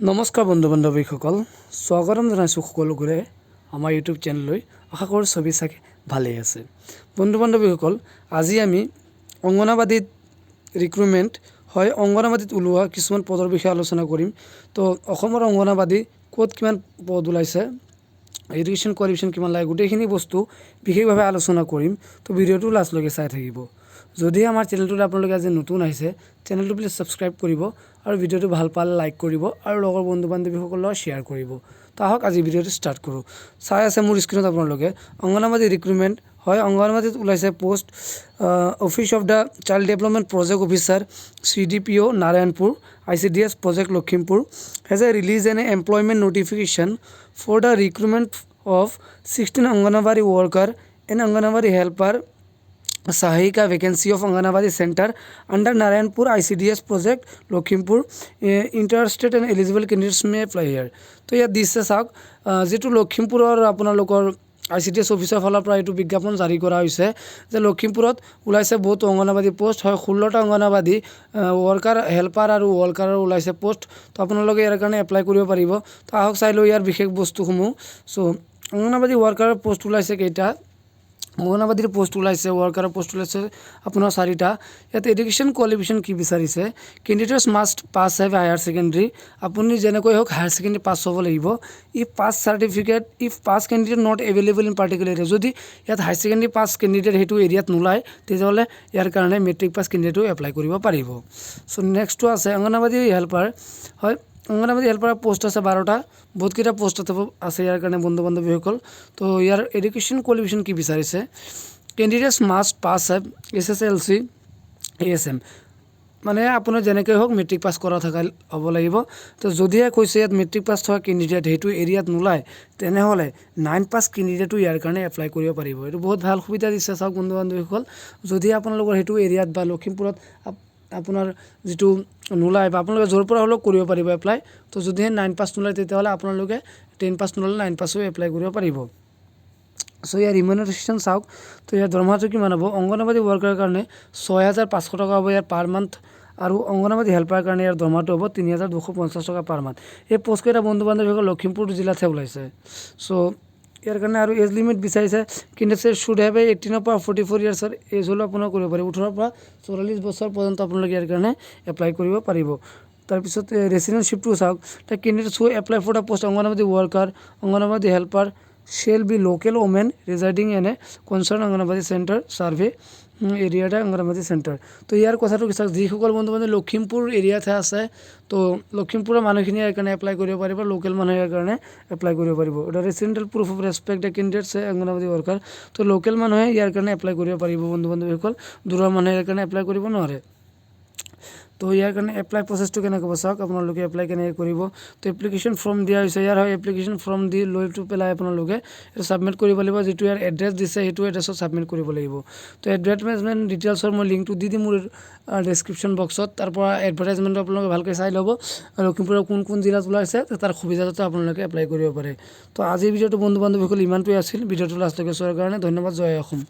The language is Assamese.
নমস্কাৰ বন্ধু বান্ধৱীসকল, স্বাগতম জনাইছোঁ সকলোৰে আমাৰ ইউটিউব চেনেললৈ। আশা কৰোঁ ছবি চাগে ভালেই আছে। বন্ধু বান্ধৱীসকল, আজি আমি অংগনাবাদীত ৰিক্ৰুটমেণ্ট হয়, অংগনাবাদীত ওলোৱা কিছুমান পদৰ বিষয়ে আলোচনা কৰিম। তো অসমৰ অংগনাবাদী ক'ত কিমান পদ ওলাইছে, এডুকেশ্যন কোৱালিফিকেশ্যন কিমান লাগে, গোটেইখিনি বস্তু বিশেষভাৱে আলোচনা কৰিম। তো ভিডিঅ'টো লাষ্টলৈকে চাই থাকিব। যদি আমাৰ চেনেলটোত আপোনালোকে আজি নতুন আহিছে, চেনেলটো প্লিজ ছাবস্ক্ৰাইব কৰিব আৰু ভিডিঅ'টো ভাল পালে লাইক কৰিব আৰু লগৰ বন্ধু বান্ধৱীসকলৰ লগত শ্বেয়াৰ কৰিব। তো আহক আজি ভিডিঅ'টো ষ্টাৰ্ট কৰোঁ। চাই আছে মোৰ স্ক্ৰীনত আপোনালোকে অংগনাবাদী ৰিক্ৰুটমেণ্ট হয়, অংগনাবাদীত ওলাইছে post office of the child development project officer CDPO Narayanpur, ICDS project Lakhimpur has released an employment notification for the recruitment of 16 anganwadi worker and anganwadi helper Sahika vacancy of Anganabadi Center under Narayanpur ICDS project Lokhimpur. Interested and eligible candidates may apply here. তো ইয়াত দিছে চাওক, যেটো লখিমপুৰৰ আপোনালোকৰ ICDS অফিচৰ ফালৰ পৰা এইটো বিজ্ঞাপন জাৰি কৰা হৈছে যে লখিমপুৰত ওলাইছে বহুত অংগনাবাদী পোষ্ট হয়, 16টা অংগনাবাদী ৱৰ্কাৰ হেল্পাৰ আৰু ৱৰ্কাৰৰ ওলাইছে পোষ্ট। তো আপোনালোকে ইয়াৰ কাৰণে এপ্লাই কৰিব পাৰিব। তো আহক চাই লওঁ ইয়াৰ বিশেষ বস্তুসমূহ। চ' অংগনাবাদী ৱৰ্কাৰৰ পোষ্ট ওলাইছে কেইটা, অংগনাবাদীৰ পোষ্ট ওলাইছে, ৱৰ্কাৰৰ পোষ্ট ওলাইছে আপোনাৰ 4টা। ইয়াত এডুকেশ্যন কোৱালিফিকেশ্যন কি বিচাৰিছে, candidates must pass have higher secondary, আপুনি যেনেকৈ হওক হায়াৰ ছেকেণ্ডেৰী পাছ হ'ব লাগিব। If pass certificate, if pass candidate not available in particular area, যদি ইয়াত হায়াৰ ছেকেণ্ডেৰী পাছ কেণ্ডিডেট সেইটো এৰিয়াত নোলায় তেতিয়াহ'লে ইয়াৰ কাৰণে মেট্ৰিক পাছ কেণ্ডিডেটো এপ্লাই কৰিব পাৰিব। চ' নেক্সটটো আছে অংগনাবাদী হেল্পাৰ হয়, অংগনাবাদী হেল্পাৰৰ পোষ্ট আছে 12টা, বহুতকেইটা পোষ্ট আছে ইয়াৰ কাৰণে বন্ধু বান্ধৱীসকল। তো ইয়াৰ এডুকেশ্যন কোৱালিফিকেশ্যন কি বিচাৰিছে, candidates must pass have SSLC ASM, মানে আপোনাৰ যেনেকৈ হওক মেট্ৰিক পাছ কৰা থকা হ'ব লাগিব। তো যদিহে কৈছে ইয়াত মেট্ৰিক পাছ থকা কেণ্ডিডেট সেইটো এৰিয়াত নোলায় তেনেহ'লে 9 পাছ কেণ্ডিডেটো ইয়াৰ কাৰণে এপ্লাই কৰিব পাৰিব। এইটো বহুত ভাল সুবিধা দিছে চাওক বন্ধু বান্ধৱীসকল। যদি আপোনালোকৰ সেইটো এৰিয়াত বা লখিমপুৰত আপোনাৰ যিটো নোলায় বা আপোনালোকে য'ৰ পৰা হ'লেও কৰিব পাৰিব এপ্লাই। তো যদিহে 9 পাছ নোলায় তেতিয়াহ'লে আপোনালোকে 10 পাছ নোলালে 9 পাছো এপ্লাই কৰিব পাৰিব। চ' ইয়াৰ ৰিমুনাৰেশ্যন চাওক, তো ইয়াৰ দৰমহাটো কিমান হ'ব, অংগনাবাদী ৱৰ্কাৰৰ কাৰণে 6500 টকা হ'ব ইয়াৰ পাৰ মান্থ, আৰু অংগনাবাদী হেল্পাৰ কাৰণে ইয়াৰ দৰমহাটো হ'ব 3250 টকা পাৰ মান্থ। এই পোষ্টকেইটা বন্ধু বান্ধৱীসকল লখিমপুৰ জিলাতহে ওলাইছে। চ' ইয়াৰ কাৰণে আৰু এজ লিমিট বিচাৰিছে, কেণ্ডিডেটছ শুড হেভ 18 পৰা 44 ইয়াৰ্ছৰ এজ হ'লেও আপোনালোকে কৰিব পাৰিব, 18 পৰা 44 বছৰ পৰ্যন্ত আপোনালোকে ইয়াৰ কাৰণে এপ্লাই কৰিব পাৰিব। তাৰপিছত ৰেচিডেণ্টশ্বিপটো চাওক, the candidates who apply for the post anganwadi worker anganwadi helper shall be local women residing in a concerned anganwadi centre survey এৰিয়াটা অংগনাবাদী চেণ্টাৰ। তো ইয়াৰ কথাটো কি চাওক, যিসকল বন্ধু বান্ধৱ লখিমপুৰ এৰিয়াতহে আছে তো লখিমপুৰৰ মানুহখিনি ইয়াৰ কাৰণে এপ্লাই কৰিব পাৰিব, লোকেল মানুহে ইয়াৰ কাৰণে এপ্লাই কৰিব পাৰিব। এটা residential proof of respect the candidates Anganwadi worker, তো লোকেল মানুহে ইয়াৰ কাৰণে এপ্লাই কৰিব পাৰিব বন্ধু বান্ধৱীসকল, দূৰৰ মানুহে ইয়াৰ কাৰণে এপ্লাই কৰিব নোৱাৰে। তো ইয়াৰ কাৰণে এপ্লাই প্ৰচেছটো কেনেকৈ হ'ব চাওক, আপোনালোকে এপ্লাই কেনেকৈ কৰিব। তো এপ্লিকেশ্যন ফৰ্ম দিয়া হৈছে, ইয়াৰ হয় এপ্লিকেশ্যন ফৰ্ম দি লৈ পেলাই আপোনালোকে এইটো ছাবমিট কৰিব লাগিব। যিটো ইয়াৰ এড্ৰেছ দিছে সেইটো এড্ৰেছত ছাবমিট কৰিব লাগিব। তো এডভাৰটাইজমেণ্ট ডিটেইলছৰ মই লিংকটো দি দিম মোৰ ডেছক্ৰিপশ্যন বক্সত, তাৰ পৰা এডভাৰটাইজমেণ্টটো আপোনালোকে ভালকৈ চাই ল'ব। লখিমপুৰৰ কোন কোন জিলাত ওলাইছে তাৰ সুবিধা যাতে আপোনালোকে এপ্লাই কৰিব পাৰে। তো আজিৰ ভিডিঅ'টো বন্ধু বান্ধৱীসকল ইমানটোৱে আছিল। ভিডিঅ'টো লাষ্টলৈকে চোৱাৰ কাৰণে ধন্যবাদ। জয় অসম।